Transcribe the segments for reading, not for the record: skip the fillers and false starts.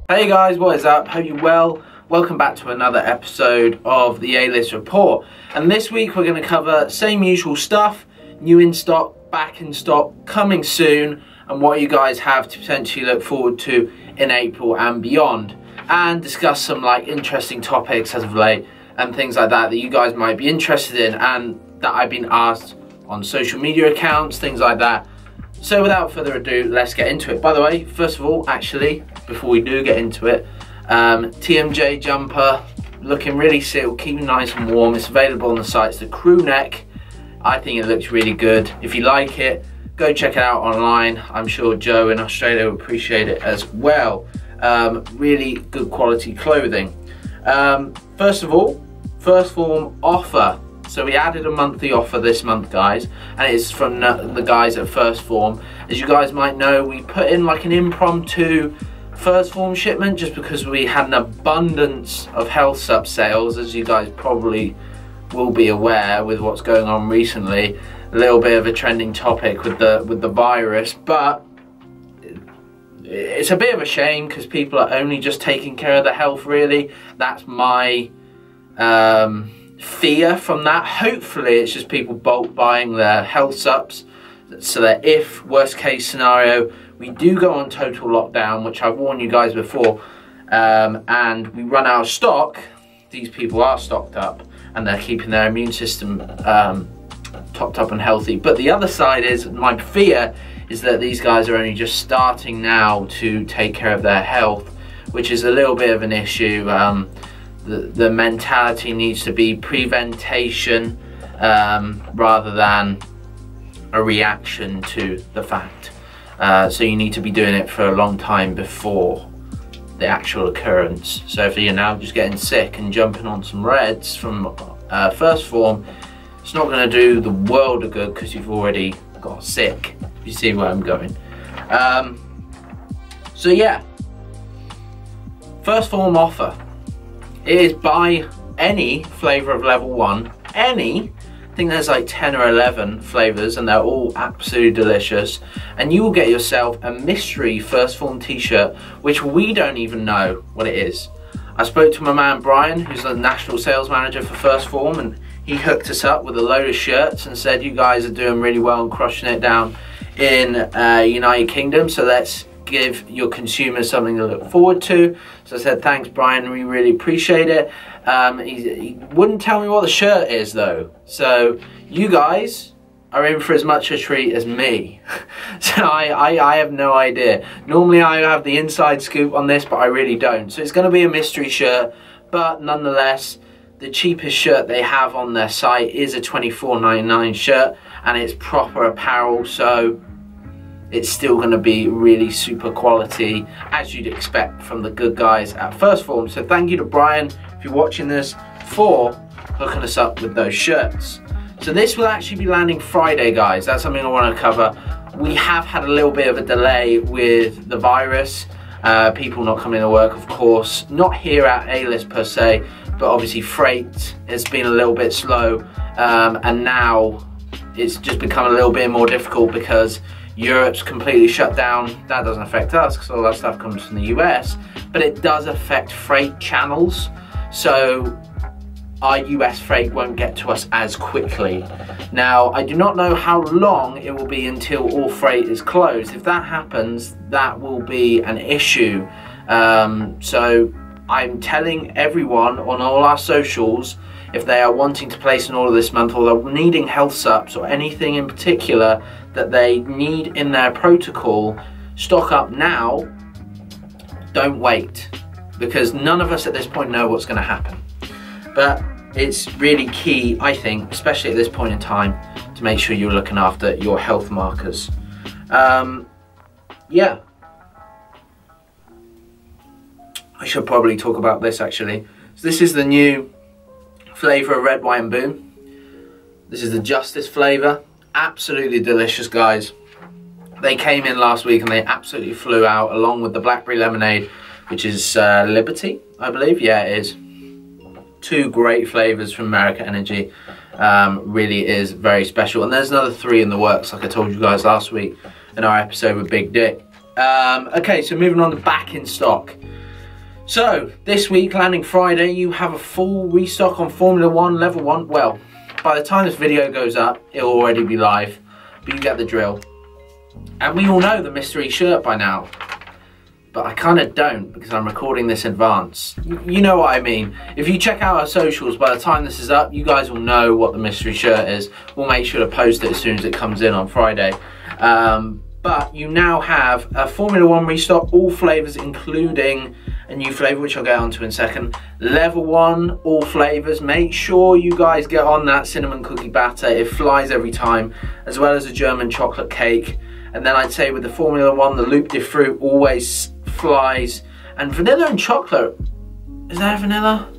Hey guys, what is up? Hope you're well. Welcome back to another episode of the A-List Report. And this week we're going to cover same usual stuff, new in stock, back in stock, coming soon, and what you guys have to potentially look forward to in April and beyond. And discuss some interesting topics as of late and things like that you guys might be interested in and that I've been asked on social media accounts, things like that. So without further ado, let's get into it. By the way, first of all, actually, before we do get into it, TMJ jumper, looking really sealed, keeping nice and warm. It's available on the site. It's the crew neck. I think it looks really good. If you like it, go check it out online. I'm sure Joe in Australia will appreciate it as well. Really good quality clothing. First of all, First Phorm offer. So we added a monthly offer this month, guys, and it's from the guys at First Phorm. As you guys might know, we put in an impromptu First Phorm shipment just because we had an abundance of health sub sales, as you guys probably will be aware with what's going on recently. A little bit of a trending topic with the virus, but it's a bit of a shame because people are only just taking care of their health, really. That's my fear from that. Hopefully it's just people bulk buying their health subs so that if worst case scenario we do go on total lockdown, which I've warned you guys before, and we run out of stock, these people are stocked up and they're keeping their immune system topped up and healthy. But the other side is, my fear is that these guys are only just starting now to take care of their health, which is a little bit of an issue. The mentality needs to be prevention rather than a reaction to the fact. So you need to be doing it for a long time before the actual occurrence. So if you're now just getting sick and jumping on some reds from First Phorm, it's not going to do the world of good because you've already got sick. You see where I'm going. So yeah, First Phorm offer. It is buy any flavour of level 1, any. I think there's 10 or 11 flavours and they're all absolutely delicious. And you will get yourself a mystery First Phorm t-shirt, which we don't even know what it is. I spoke to my man Brian, who's the national sales manager for First Phorm, and he hooked us up with a load of shirts and said, you guys are doing really well and crushing it down in United Kingdom, so let's give your consumers something to look forward to. So I said, thanks Brian, we really appreciate it. He wouldn't tell me what the shirt is though, so you guys are in for as much a treat as me. So I have no idea. Normally I have the inside scoop on this, but I really don't. So it's going to be a mystery shirt, but nonetheless the cheapest shirt they have on their site is a $24.99 shirt, and it's proper apparel, so it's still going to be really super quality, as you'd expect from the good guys at First Phorm. So thank you to Brian, if you're watching this, for hooking us up with those shirts. So this will actually be landing Friday, guys. That's something I want to cover. We have had a little bit of a delay with the virus. People not coming to work, of course. Not here at A-List per se, but obviously freight has been a little bit slow. And now it's just become a little bit more difficult because Europe's completely shut down. That doesn't affect us because all that stuff comes from the US, but it does affect freight channels. So our US freight won't get to us as quickly. Now, I do not know how long it will be until all freight is closed. If that happens, that will be an issue. So I'm telling everyone on all our socials, if they are wanting to place an order this month, or they're needing health subs or anything in particular that they need in their protocol, stock up now. Don't wait, because none of us at this point know what's going to happen. But it's really key, I think, especially at this point in time, to make sure you're looking after your health markers. Yeah. I should probably talk about this actually. So this is the new flavour of Red, White and Boom. This is the Justice flavour. Absolutely delicious, guys. They came in last week and they absolutely flew out, along with the Blackberry Lemonade, which is Liberty, I believe. Yeah, it is. Two great flavours from America Energy. Really is very special. And there's another 3 in the works, like I told you guys last week in our episode with Big Dick. Okay, so moving on to back in stock. So this week, landing Friday, you have a full restock on Formula 1 Level 1. Well, by the time this video goes up, it'll already be live, but you get the drill. And we all know the mystery shirt by now, but I kind of don't because I'm recording this in advance. You know what I mean. If you check out our socials, by the time this is up, you guys will know what the mystery shirt is. We'll make sure to post it as soon as it comes in on Friday. But you now have a Formula 1 restock, all flavours, including a new flavour, which I'll get onto in a second. Level 1, all flavours. Make sure you guys get on that cinnamon cookie batter. It flies every time, as well as a German chocolate cake. And then I'd say with the Formula 1, the Loop de Fruit always flies. And vanilla and chocolate. Is there a vanilla?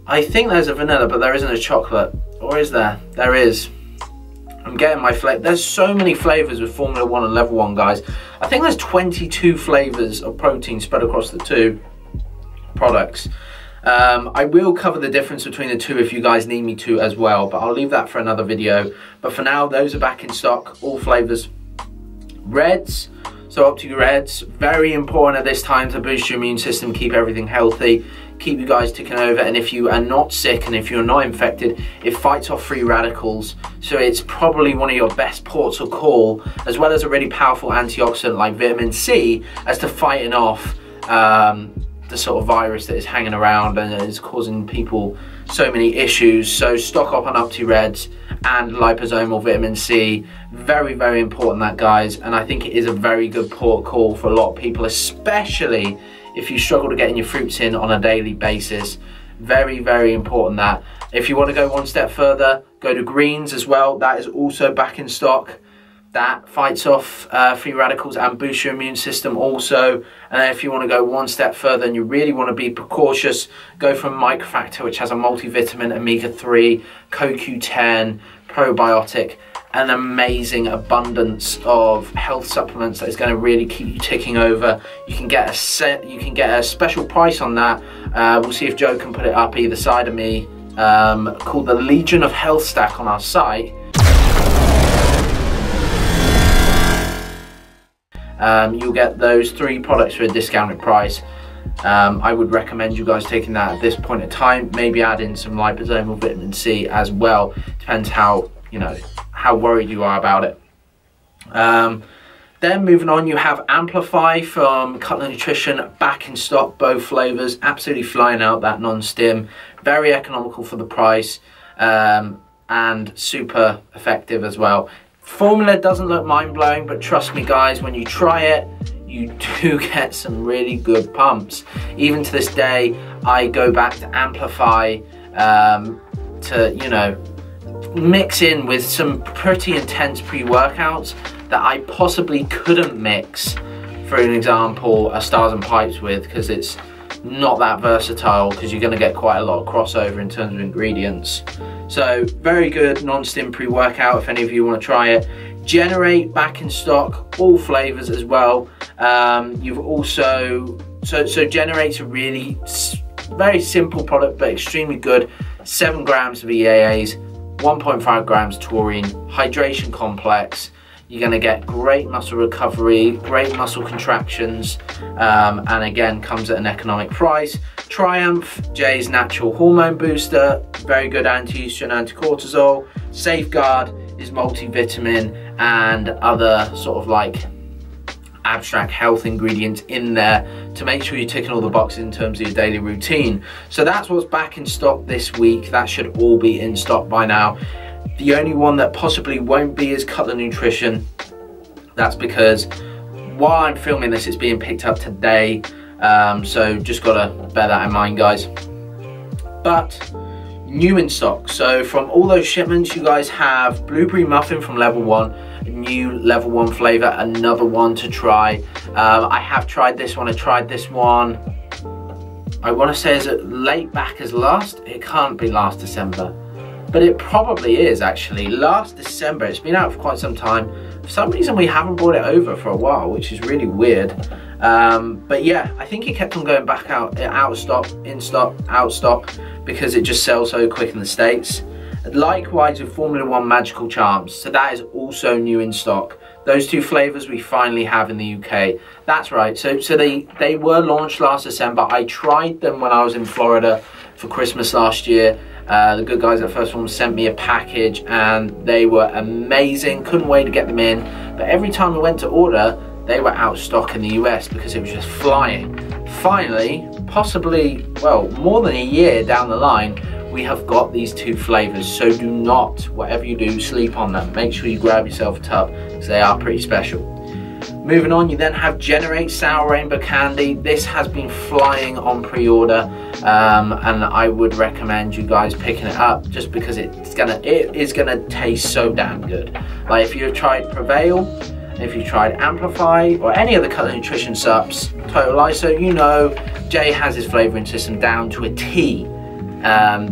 I think there's a vanilla, but there isn't a chocolate. Or is there? There is. I'm getting my flavor. There's so many flavors with Formula 1 and Level 1, guys. I think there's 22 flavors of protein spread across the two products. I will cover the difference between the two if you guys need me to as well, but I'll leave that for another video. But for now, those are back in stock, all flavors. Reds, so Opti Reds, very important at this time to boost your immune system, keep everything healthy, keep you guys ticking over, and if you are not sick and if you're not infected, it fights off free radicals, so it's probably one of your best ports of call, as well as a really powerful antioxidant like vitamin C as to fighting off the sort of virus that is hanging around and is causing people so many issues. So stock up on Opti Reds and liposomal vitamin C. Very, very important that, guys, and I think it is a very good port call for a lot of people, especially if you struggle to get your fruits in on a daily basis. Very, very important that. If you want to go one step further, go to greens as well. That is also back in stock. That fights off free radicals and boosts your immune system also. And if you want to go one step further and you really want to be precautious, go for Microfactor, which has a multivitamin, omega-3, CoQ10, probiotic, an amazing abundance of health supplements that is going to really keep you ticking over. You can get a special price on that. We'll see if Joe can put it up either side of me, called the Legion of Health Stack on our site. You'll get those 3 products for a discounted price. I would recommend you guys taking that at this point in time. Maybe add in some liposomal vitamin C as well. Depends how, you know, how worried you are about it. Then moving on, you have Amplify from Cutler Nutrition, back in stock, both flavors, absolutely flying out, that non-stim, very economical for the price, and super effective as well. Formula doesn't look mind-blowing, but trust me guys, when you try it, you do get some really good pumps. Even to this day, I go back to Amplify to, you know, mix in with some pretty intense pre-workouts that I possibly couldn't mix, for an example, a Stars and Pipes with, because it's not that versatile, because you're going to get quite a lot of crossover in terms of ingredients. So very good non-stim pre-workout if any of you want to try it. Generate, back in stock, all flavors as well. You've also, so Generate's a really very simple product but extremely good. 7 grams of EAAs, 1.5 grams taurine, hydration complex. You're going to get great muscle recovery, great muscle contractions, and again comes at an economic price. Triumph, Jay's natural hormone booster, very good anti-estrogen, anti-cortisol. Safeguard is multivitamin and other sort of like abstract health ingredients in there to make sure you're ticking all the boxes in terms of your daily routine. So that's what's back in stock this week. That should all be in stock by now. The only one that possibly won't be is Cutler Nutrition. That's because while I'm filming this, it's being picked up today. So just gotta bear that in mind, guys. But new in stock. So from all those shipments, you guys have Blueberry Muffin from Level 1, a new Level 1 flavor, another one to try. I have tried this one. I tried this one, I want to say, is it late back as last? It can't be last December. But it probably is actually last December. It's been out for quite some time. For some reason we haven't brought it over for a while, which is really weird. But yeah, I think it kept on going back out of stock, in stock, out stock, because it just sells so quick in the States. Likewise with Formula 1 Magical Charms. So that is also new in stock. Those two flavors we finally have in the UK. That's right. So they were launched last December. I tried them when I was in Florida for Christmas last year. The good guys at First Phorm sent me a package and they were amazing. Couldn't wait to get them in. But every time I went to order, they were out of stock in the US because it was just flying. Finally, possibly, well, more than a year down the line, we have got these two flavors. So do not, whatever you do, sleep on them. Make sure you grab yourself a tub because they are pretty special. Moving on, you then have Generate Sour Rainbow Candy. This has been flying on pre-order, and I would recommend you guys picking it up just because it is gonna taste so damn good. Like if you've tried Prevail, if you tried Amplify or any of the Cutler Nutrition subs, Total ISO, you know Jay has his flavouring system down to a T.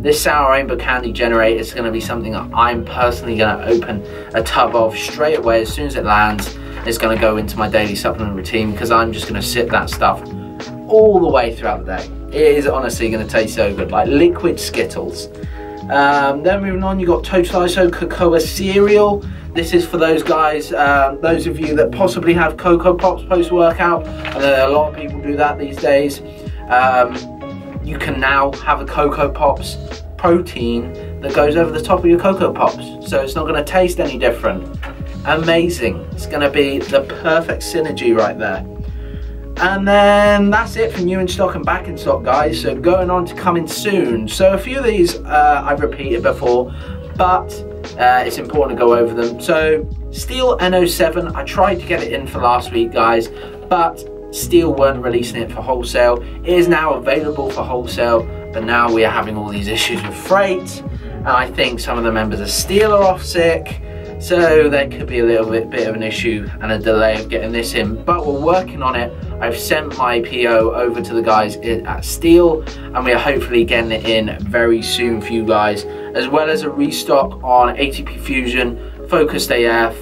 This Sour Rainbow Candy Generate is going to be something that I'm personally going to open a tub of straight away as soon as it lands. It's going to go into my daily supplement routine because I'm just going to sip that stuff all the way throughout the day. It is honestly going to taste so good, like liquid Skittles. Then moving on, you got Total ISO Cocoa Cereal. This is for those guys, those of you that possibly have Cocoa Pops post-workout. I know a lot of people do that these days. You can now have a Cocoa Pops protein that goes over the top of your Cocoa Pops. So it's not going to taste any different. Amazing. It's going to be the perfect synergy right there. And then that's it for new in stock and back in stock, guys. So going on to coming soon. So a few of these I've repeated before, but it's important to go over them. So Steel NO7, I tried to get it in for last week, guys, but Steel weren't releasing it for wholesale. It is now available for wholesale, but now we are having all these issues with freight, and I think some of the members of Steel are off sick, so there could be a little bit of an issue and a delay of getting this in, but we're working on it. I've sent my PO over to the guys at Steel, and we are hopefully getting it in very soon for you guys, as well as a restock on ATP Fusion, Focused AF,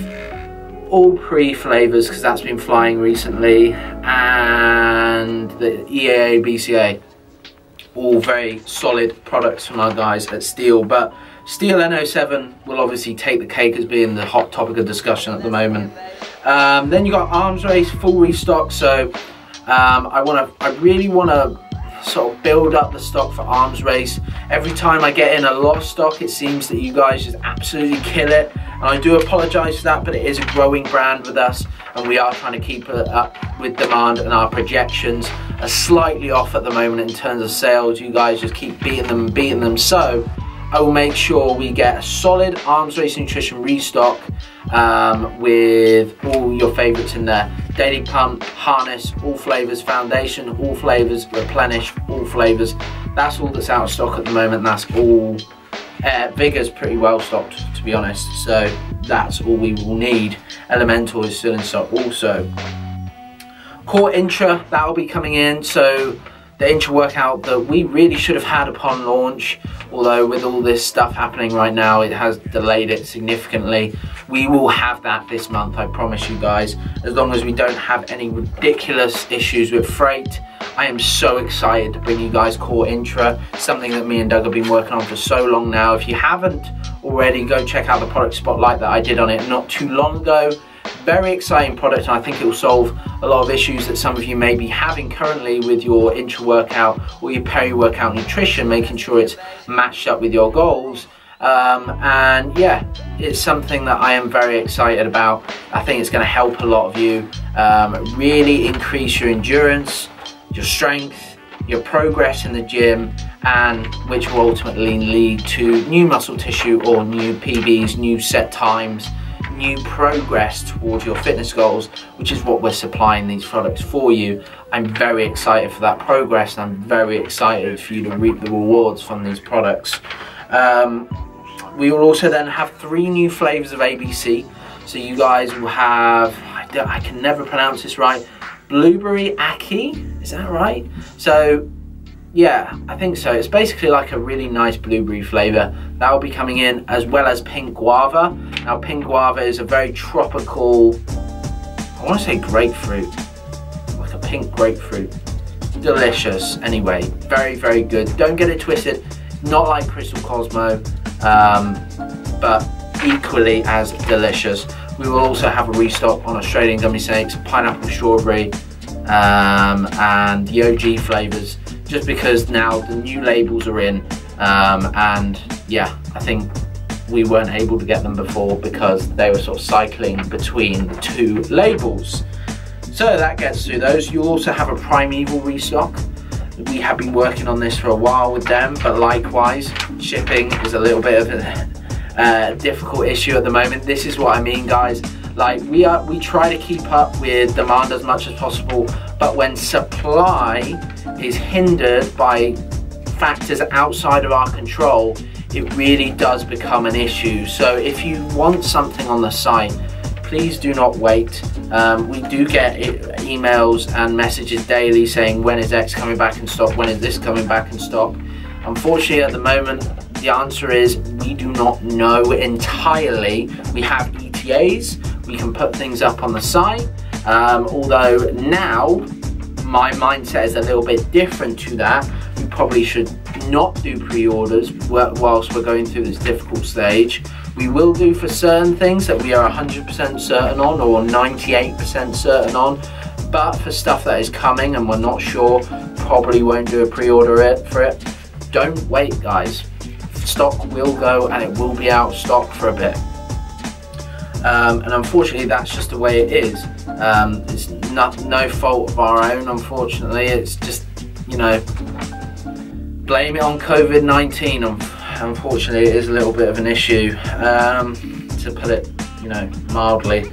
all pre-flavors because that's been flying recently, and the EAA BCA, all very solid products from our guys at Steel. But Steel NO7 will obviously take the cake as being the hot topic of discussion at the moment. Then you got Arms Race full restock. So I really want to sort of build up the stock for Arms Race. Every time I get in a lot of stock, it seems that you guys just absolutely kill it, and I do apologise for that, but it is a growing brand with us, and we are trying to keep it up with demand, and our projections are slightly off at the moment in terms of sales. You guys just keep beating them and beating them, so I will make sure we get a solid Arms Race Nutrition restock with all your favourites in there. Daily Pump, Harness, all flavours, Foundation, all flavours, Replenish, all flavours. That's all that's out of stock at the moment. That's all. Vigor's pretty well stocked, to be honest, so that's all we will need. Elemental is still in stock also. Core Intra, that will be coming in, so the intra workout that we really should have had upon launch, although with all this stuff happening right now, it has delayed it significantly. We will have that this month, I promise you guys, as long as we don't have any ridiculous issues with freight. I am so excited to bring you guys Core Intra, something that me and Doug have been working on for so long now. If you haven't already, go check out the product spotlight that I did on it not too long ago. Very exciting product, and I think it will solve a lot of issues that some of you may be having currently with your intra-workout or your peri-workout nutrition, making sure it's matched up with your goals. And yeah, it's something that I am very excited about. I think it's going to help a lot of you really increase your endurance, your strength, your progress in the gym, and which will ultimately lead to new muscle tissue or new PBs, new set times, new progress towards your fitness goals, which is what we're supplying these products for you. I'm very excited for that progress, and I'm very excited for you to reap the rewards from these products. We will also then have 3 new flavors of ABC. So you guys will have, I can never pronounce this right, Blueberry Aki, is that right? So yeah, I think so. It's basically like a really nice blueberry flavor that will be coming in, as well as Pink Guava. Now Pink Guava is a very tropical, I want to say grapefruit, like a pink grapefruit. Delicious anyway, very, very good. Don't get it twisted, not like Crystal Cosmo, but equally as delicious. We will also have a restock on Australian gummy snakes, pineapple strawberry, and the OG flavours, just because now the new labels are in, and yeah, I think we weren't able to get them before because they were sort of cycling between the two labels. So that gets through those. You also have a Primeval restock. We have been working on this for a while with them, but likewise, shipping is a little bit of a difficult issue at the moment. This is what I mean, guys. Like, we try to keep up with demand as much as possible, but when supply is hindered by factors outside of our control, it really does become an issue. So if you want something on the site, please do not wait. We do get emails and messages daily saying, when is X coming back in stock, when is this coming back in stock. Unfortunately, at the moment, the answer is we do not know entirely. We have ETAs, we can put things up on the site, although now my mindset is a little bit different to that. We probably should not do pre-orders whilst we're going through this difficult stage. We will do for certain things that we are 100% certain on, or 98% certain on, but for stuff that is coming and we're not sure, probably won't do a pre-order for it. Don't wait, guys. Stock will go and it will be out of stock for a bit. And unfortunately, that's just the way it is. It's no fault of our own, unfortunately. It's just, you know, blame it on COVID-19. Unfortunately, it is a little bit of an issue, to put it, you know, mildly.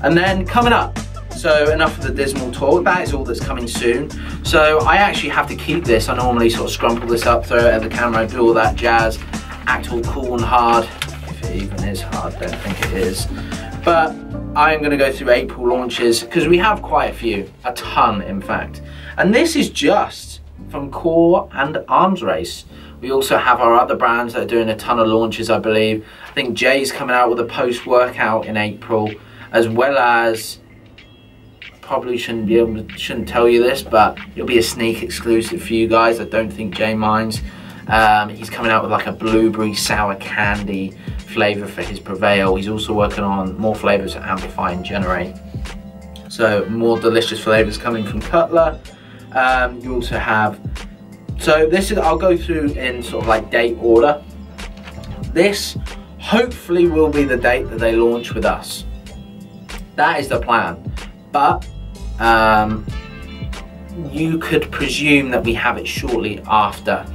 And then coming up, so enough of the dismal talk, that is all that's coming soon. So I actually have to keep this. I normally sort of scrumple this up, throw it at the camera, do all that jazz, act all cool and hard, if it even is hard, I don't think it is. But I'm going to go through April launches, because we have quite a few, a ton in fact. And this is just from Core and Arms Race. We also have our other brands that are doing a ton of launches, I believe. I think Jay's coming out with a post-workout in April, as well as, probably shouldn't tell you this, but it'll be a sneak exclusive for you guys. I don't think Jay minds. He's coming out with like a blueberry sour candy flavour for his Prevail. He's also working on more flavours to amplify and generate. So more delicious flavours coming from Cutler. You also have, so this is, I'll go through in sort of like date order. This hopefully will be the date that they launch with us. That is the plan. But you could presume that we have it shortly after,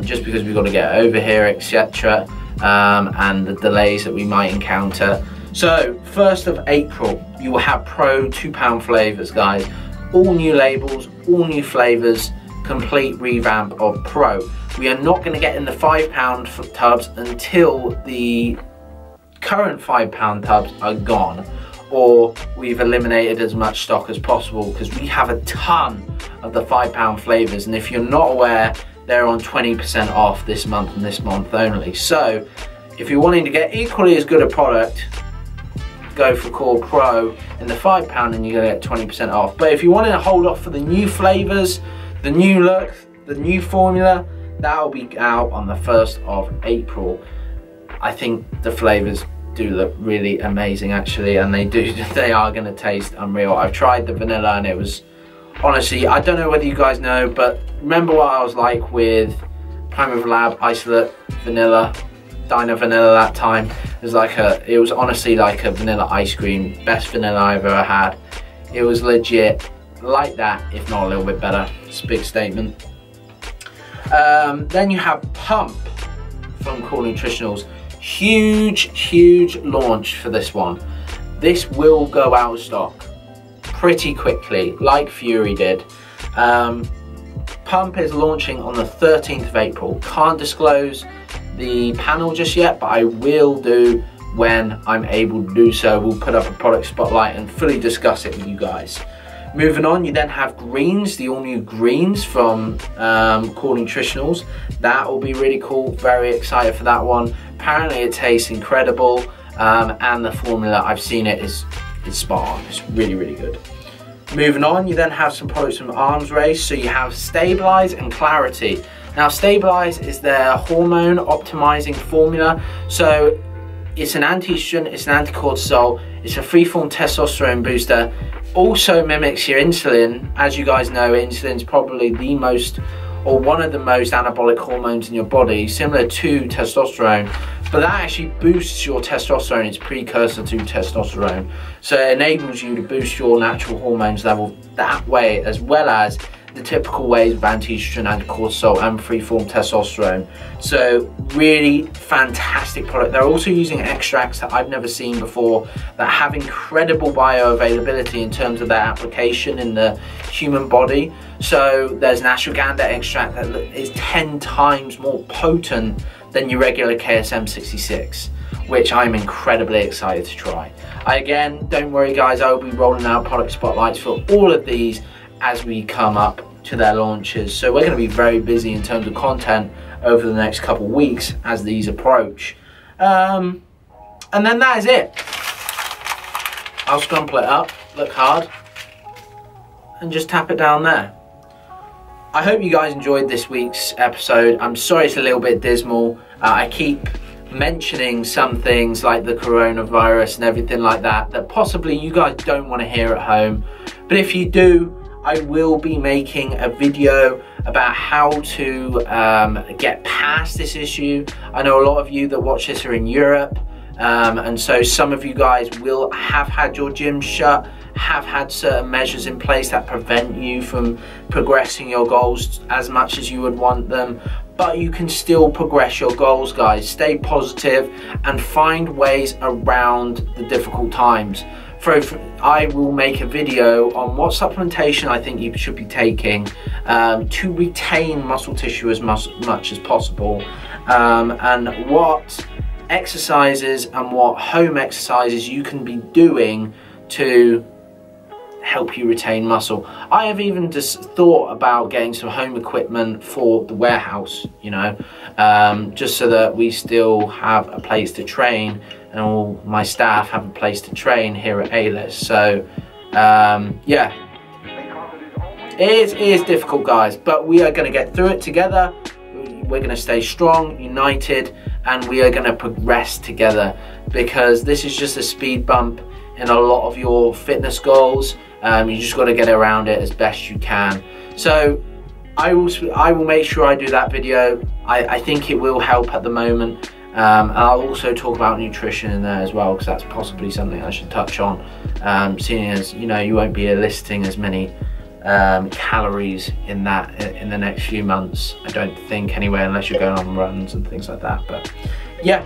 just because we've got to get over here, etc., and the delays that we might encounter. So 1st of April, you will have Pro £2 flavours, guys. All new labels, all new flavours, complete revamp of Pro. We are not going to get in the £5 tubs until the current £5 tubs are gone, or we've eliminated as much stock as possible, because we have a ton of the £5 flavours, and if you're not aware, they're on 20% off this month and this month only. So if you're wanting to get equally as good a product, go for Core Pro in the £5 and you're going to get 20% off. But if you wanted to hold off for the new flavours, the new look, the new formula, that will be out on the 1st of April. I think the flavours do look really amazing actually, and they are going to taste unreal. I've tried the vanilla and it was, honestly, I don't know whether you guys know, but remember what I was like with Primeval Lab Isolate Vanilla, Dino Vanilla that time. It was honestly like a vanilla ice cream, best vanilla I've ever had. It was legit like that, if not a little bit better. It's a big statement. Then you have Pump from Core Nutritionals. Huge launch for this one. This will go out of stock pretty quickly, like Fury did. Pump is launching on the 13th of April. Can't disclose the panel just yet, but I will do when I'm able to do so. We'll put up a product spotlight and fully discuss it with you guys. Moving on, you then have Greens, the all-new Greens from Core Nutritionals. That will be really cool, very excited for that one. Apparently it tastes incredible, and the formula, I've seen it, is spot on. It's really good. Moving on, you then have some products from Arms Race. So you have Stabilize and Clarity. Now Stabilize is their hormone optimizing formula. So it's an anti-estrogen, it's an anti-cortisol, it's a free-form testosterone booster. Also mimics your insulin. As you guys know, insulin is probably the most, or one of the most anabolic hormones in your body, similar to testosterone, but that actually boosts your testosterone. It's precursor to testosterone, so it enables you to boost your natural hormones level that way, as well as the typical ways of anti-estrogen, anti-cortisol and free-form testosterone. So really fantastic product. They're also using extracts that I've never seen before that have incredible bioavailability in terms of their application in the human body. So there's an ashwagandha extract that is 10 times more potent than your regular KSM 66, which I'm incredibly excited to try. Again, don't worry guys, I will be rolling out product spotlights for all of these as we come up to their launches. So we're going to be very busy in terms of content over the next couple of weeks as these approach. And then that is it. I'll scrumple it up, look hard, and just tap it down there. I hope you guys enjoyed this week's episode. I'm sorry it's a little bit dismal. I keep mentioning some things like the coronavirus and everything like that that possibly you guys don't want to hear at home. But if you do, I will be making a video about how to get past this issue. I know a lot of you that watch this are in Europe, and so some of you guys will have had your gym shut, have had certain measures in place that prevent you from progressing your goals as much as you would want them. But you can still progress your goals, guys. Stay positive and find ways around the difficult times. I will make a video on what supplementation I think you should be taking to retain muscle tissue as much as possible, and what exercises and what home exercises you can be doing to help you retain muscle. I have even just thought about getting some home equipment for the warehouse, you know, just so that we still have a place to train and all my staff have a place to train here at A-List. So yeah, it is difficult guys, but we are going to get through it together. We're going to stay strong, united, and we are going to progress together, because this is just a speed bump in a lot of your fitness goals. You just got to get around it as best you can. So I will make sure I do that video. I think it will help at the moment. And I'll also talk about nutrition in there as well, because that's possibly something I should touch on, seeing as, you know, you won't be listing as many calories in the next few months, I don't think, anyway, unless you're going on runs and things like that. But yeah,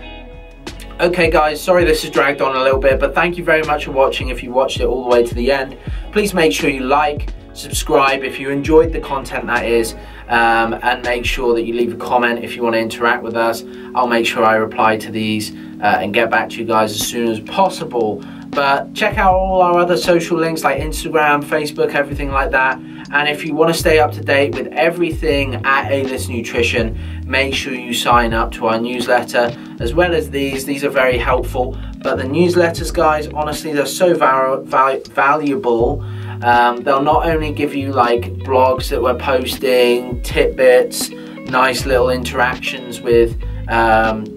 okay guys, sorry this has dragged on a little bit, but thank you very much for watching. If you watched it all the way to the end, please make sure you like, subscribe if you enjoyed the content, that is, and make sure that you leave a comment if you want to interact with us. I'll make sure I reply to these and get back to you guys as soon as possible. But check out all our other social links like Instagram, Facebook, everything like that. And if you want to stay up to date with everything at A-List Nutrition, make sure you sign up to our newsletter, as well as these. These are very helpful. But the newsletters, guys, honestly, they're so valuable. They'll not only give you like blogs that we're posting, tidbits, nice little interactions with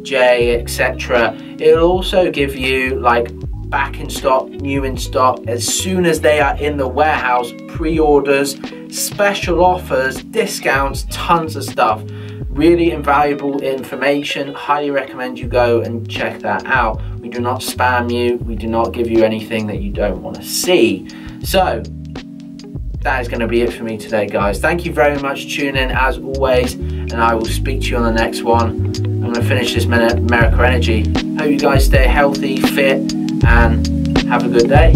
Jay, etc. It'll also give you like back in stock, new in stock, as soon as they are in the warehouse, pre-orders, special offers, discounts, tons of stuff. Really invaluable information. Highly recommend you go and check that out. We do not spam you, we do not give you anything that you don't want to see. So that is going to be it for me today, guys. Thank you very much for tuning in as always, and I will speak to you on the next one. I'm going to finish this minute America Energy. Hope you guys stay healthy, fit, and have a good day.